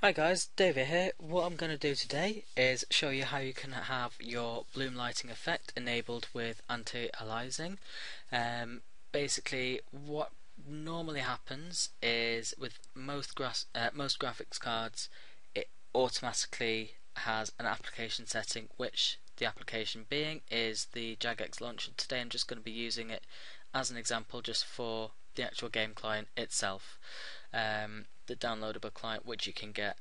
Hi guys, David here. What I'm going to do today is show you how you can have your bloom lighting effect enabled with anti-aliasing. Basically, what normally happens is with most graphics cards, it automatically has an application setting, which the application being is the jagex launcher. Today I'm just going to be using it as an example just for the actual game client itself. The downloadable client, which you can get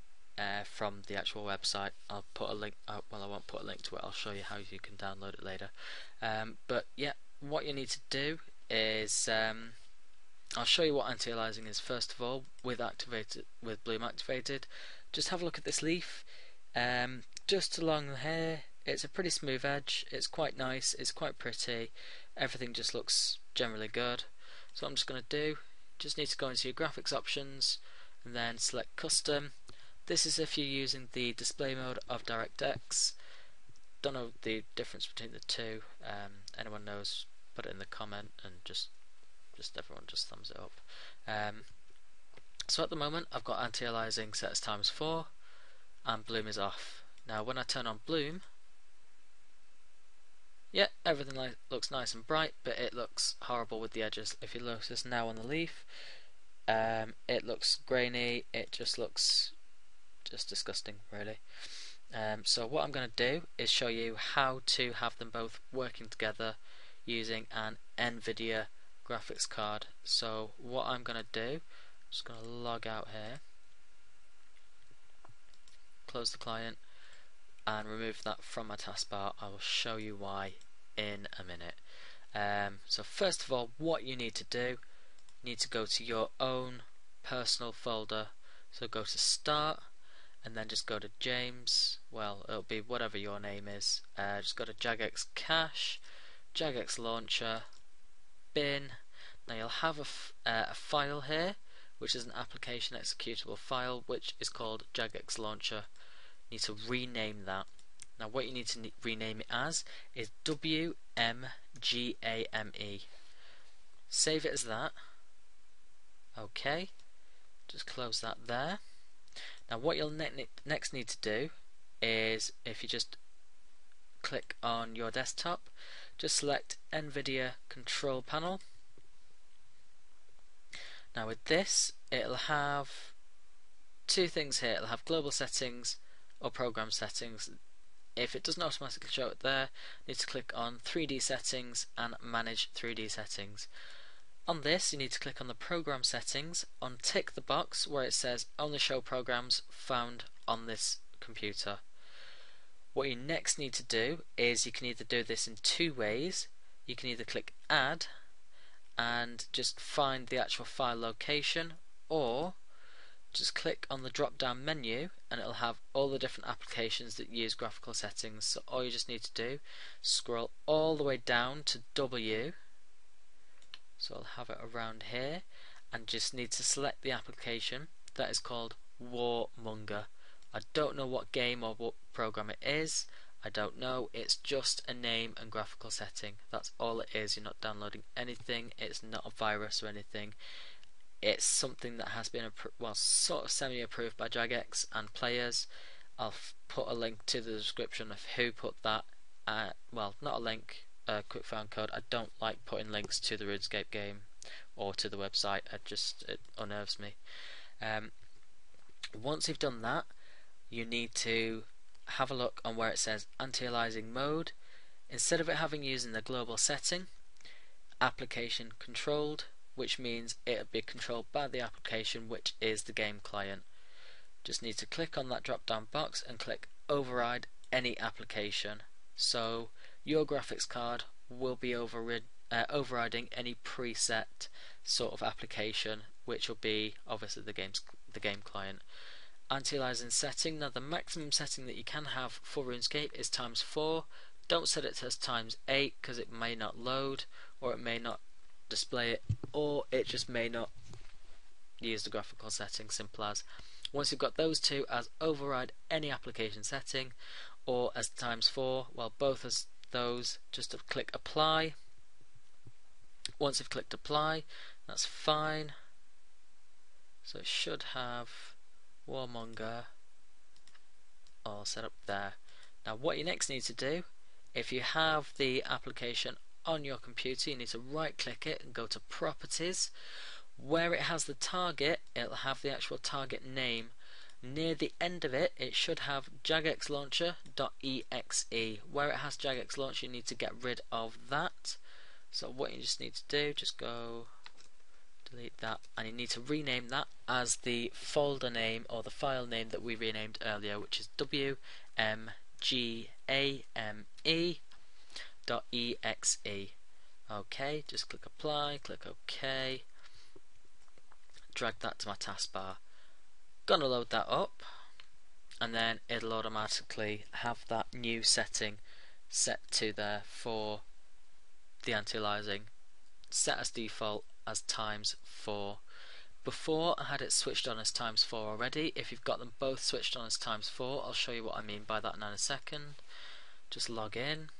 from the actual website. I'll put a link. Well, I won't put a link to it. I'll show you how you can download it later. But yeah, what you need to do is I'll show you what anti-aliasing is first of all with bloom activated. Just have a look at this leaf. Just along here, it's a pretty smooth edge. It's quite nice. It's quite pretty. Everything just looks generally good. So what I'm just going to do, just need to go into your graphics options and then select custom. This is if you're using the display mode of DirectX. Don't know the difference between the two. Anyone knows, put it in the comment and just everyone just thumbs it up. So at the moment I've got anti-aliasing set as ×4 and bloom is off. Now when I turn on bloom, yeah, everything looks nice and bright, but it looks horrible with the edges. If you notice now on the leaf, it looks grainy. It just looks disgusting, really. So what I'm going to do is show you how to have them both working together using an NVIDIA graphics card. So what I'm going to do, I'm just going to log out here, close the client, and remove that from my taskbar. I will show you why in a minute. So first of all, what you need to do, you need to go to your own personal folder. So go to Start, and then just go to James. Well, it'll be whatever your name is. Just go to jagexcache-jagexlauncher-bin. Now you'll have a file here, which is an application executable file, which is called jagex launcher. You need to rename that. Now what you need to rename it as is wmgame. Save it as that. Okay, just close that there. Now what you'll next need to do is, if you just click on your desktop, just select NVIDIA Control Panel. Now with this, it'll have two things here. It'll have global settings or program settings. If it doesn't automatically show it there, you need to click on 3D settings and manage 3D settings. On this, you need to click on the program settings, untick the box where it says only show programs found on this computer. What you next need to do is, you can either do this in two ways. You can either click add and just find the actual file location, or just click on the drop down menu and it'll have all the different applications that use graphical settings. So all you just need to do, scroll all the way down to W. So I'll have it around here, and just need to select the application that is called Warmonger. I don't know what game or what program it is. I don't know. It's just a name and graphical setting. That's all it is. You're not downloading anything. It's not a virus or anything. It's something that has been sort of semi-approved by Jagex and players. I'll put a link to the description of who put that. Well, not a link. Quick found code. I don't like putting links to the RuneScape game or to the website. It unnerves me. Once you've done that, you need to have a look on where it says Anti-aliasing-mode. Instead of it having using the global setting, application controlled, which means it'll be controlled by the application, which is the game client. Just need to click on that drop down box and click override any application. So your graphics card will be overriding any preset sort of application, which will be obviously the game client. Anti-aliasing-setting. Now the maximum setting that you can have for RuneScape is ×4. Don't set it as ×8 because it may not load, or it may not display it, or it just may not use the graphical setting. Simple as. Once you've got those two as override any application setting, or as ×4, well, both as those, just to click apply. Once you've clicked apply, that's fine. So it should have Warmonger all set up there. Now what you next need to do, if you have the application on your computer, you need to right click it and go to properties. Where it has the target, it'll have the actual target name. Near the end of it, it should have jagexlauncher.exe. Where it has jagexlauncher, you need to get rid of that. So what you just need to do, just go delete that, and you need to rename that as the folder name or the file name that we renamed earlier, which is wmgame.exe. Okay, just click apply, click OK, drag that to my taskbar. Gonna load that up, and then it'll automatically have that new setting set to there for the anti-aliasing, set as default as ×4. Before I had it switched on as ×4 already. If you've got them both switched on as ×4, I'll show you what I mean by that in a second. Just log in.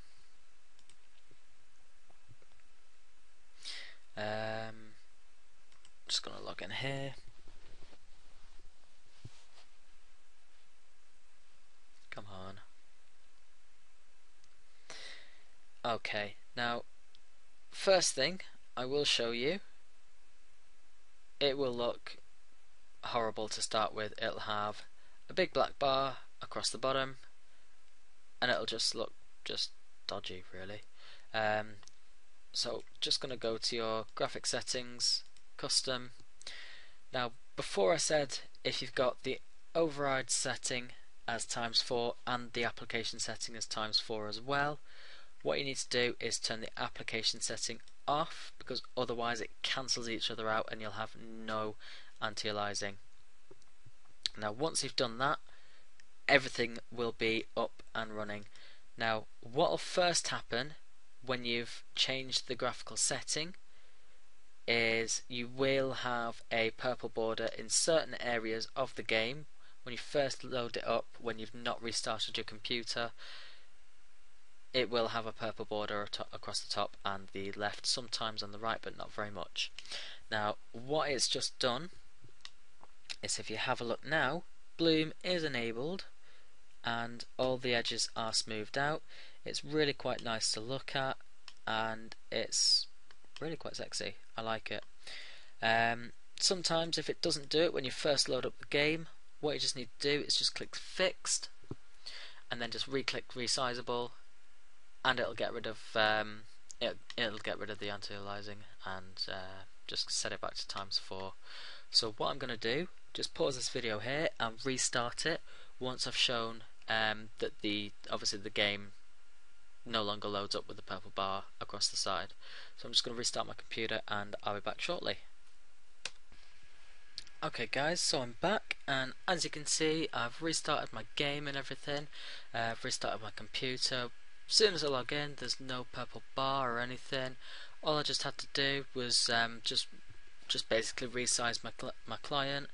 Just gonna log in here. Come on. Okay, now first thing I will show you, it will look horrible to start with. It'll have a big black bar across the bottom, and it'll just look dodgy really. So just going to go to your graphic settings, custom. Now before I said if you've got the override setting as ×4 and the application setting as ×4 as well, what you need to do is turn the application setting off, because otherwise it cancels each other out and you'll have no anti-aliasing. Now once you've done that, everything will be up and running. Now what will first happen when you've changed the graphical setting is you will have a purple border in certain areas of the game. When you first load it up, when you've not restarted your computer, it will have a purple border across the top and the left, sometimes on the right, but not very much. Now what it's just done is, if you have a look now, bloom is enabled and all the edges are smoothed out. It's really quite nice to look at and it's really quite sexy. I like it. Sometimes if it doesn't do it when you first load up the game, what you just need to do is just click fixed and then just re-click resizable, and it'll get rid of it'll get rid of the anti-aliasing and just set it back to ×4. So what I'm going to do, just pause this video here and restart it once I've shown that obviously the game no longer loads up with the purple bar across the side. So I'm just going to restart my computer and I'll be back shortly. Okay guys, so I'm back, and as you can see I've restarted my game and everything. I've restarted my computer. As soon as I log in, there's no purple bar or anything. All I just had to do was just basically resize my client,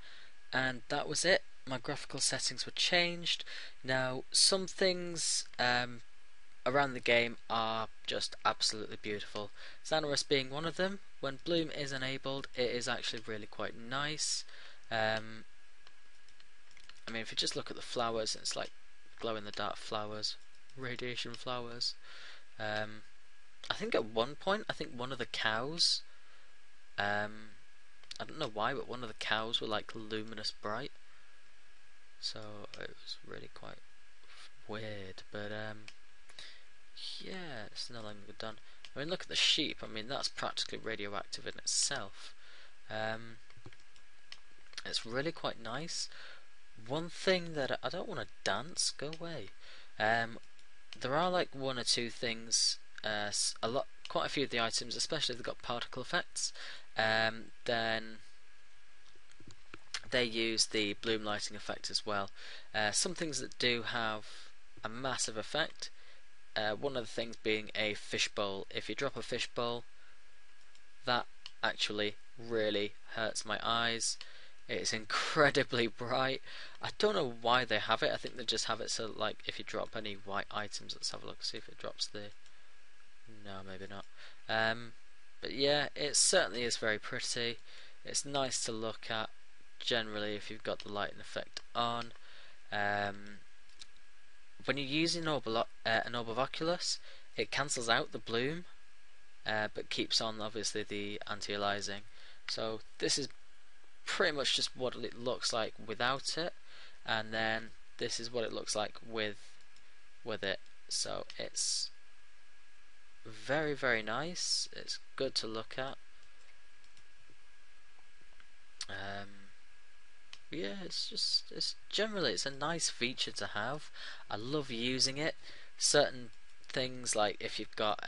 and that was it. My graphical settings were changed. Now some things around the game are just absolutely beautiful. Xanaris being one of them. When bloom is enabled, it is actually really quite nice. I mean, if you just look at the flowers, it's like glow in the dark flowers, radiation flowers. I think at one point, one of the cows, I don't know why, but one of the cows were like luminous bright. So it was really quite weird, but yeah, it's no longer done. I mean, look at the sheep. I mean, that's practically radioactive in itself. It's really quite nice. One thing that I don't want to dance, go away. There are like one or two things, quite a few of the items, especially if they've got particle effects, then they use the bloom lighting effect as well. Some things that do have a massive effect. One of the things being a fishbowl. If you drop a fishbowl, that actually really hurts my eyes. It's incredibly bright. I don't know why they have it. I think they just have it so, like, if you drop any white items, let's have a look, see if it drops the... No, maybe not. But yeah, it certainly is very pretty. It's nice to look at. generally if you've got the lighting effect on. When you're using an orb of oculus, it cancels out the bloom, but keeps on obviously the anti-aliasing. So this is pretty much just what it looks like without it, and then this is what it looks like with it. So it's very, very nice. It's good to look at. Yeah, it's generally it's a nice feature to have. I love using it. Certain things, like if you've got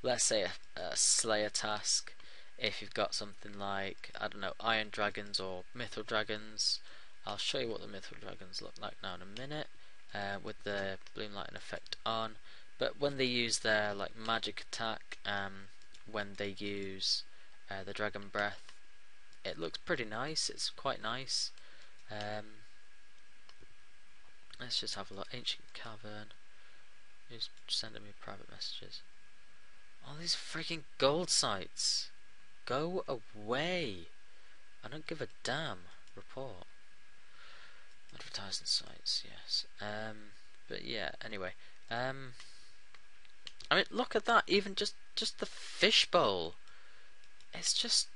let's say a Slayer task, if you've got something like, I don't know, Iron Dragons or Mythal Dragons. I'll show you what the Mythal Dragons look like now in a minute, with the bloom lighting effect on. But when they use their like magic attack, when they use the Dragon Breath, it looks pretty nice. It's quite nice. Let's just have a look. Ancient Cavern. Who's sending me private messages? All these freaking gold sites. Go away. I don't give a damn. Report. Advertising sites, yes. But yeah, anyway. I mean, look at that. Even just the fishbowl. It's just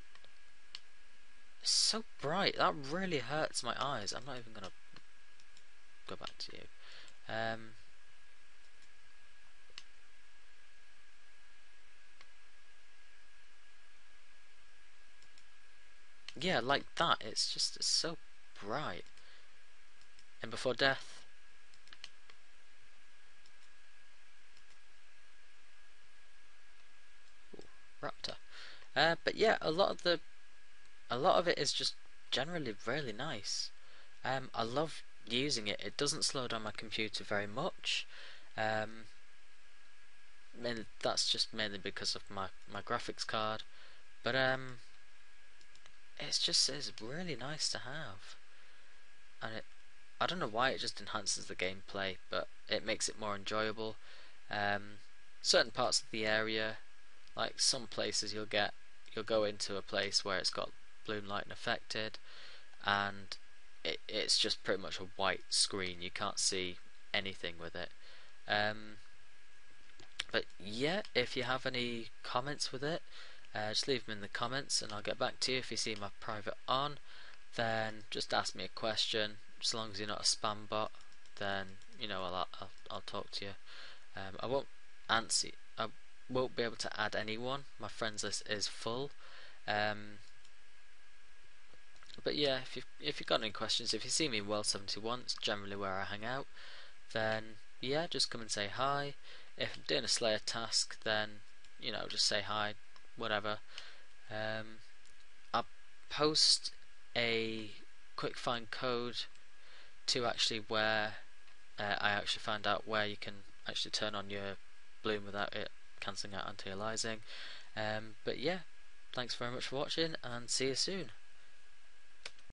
so bright. That really hurts my eyes. I'm not even gonna go back to you. Yeah, like that. It's so bright. And before death. Ooh, raptor. But yeah, a lot of it is just generally really nice. I love using it. It doesn't slow down my computer very much. That's just mainly because of my graphics card. But it's really nice to have. And I don't know why, it just enhances the gameplay, but it makes it more enjoyable. Certain parts of the area, like some places you'll go into a place where it's got bloom lighting affected, and it's just pretty much a white screen. You can't see anything with it. But yeah, if you have any comments with it, just leave them in the comments and I'll get back to you. If you see my private on, then just ask me a question. As long as you're not a spam bot, then you know I'll talk to you. I won't answer. I won't be able to add anyone. My friends list is full. But yeah, if you've got any questions, if you see me in World 71, it's generally where I hang out. Then yeah, just come and say hi. If I'm doing a Slayer task, then you know, just say hi, whatever. I'll post a quick find code to actually where I actually found out where you can actually turn on your bloom without it cancelling out anti-aliasing. But yeah, thanks very much for watching and see you soon.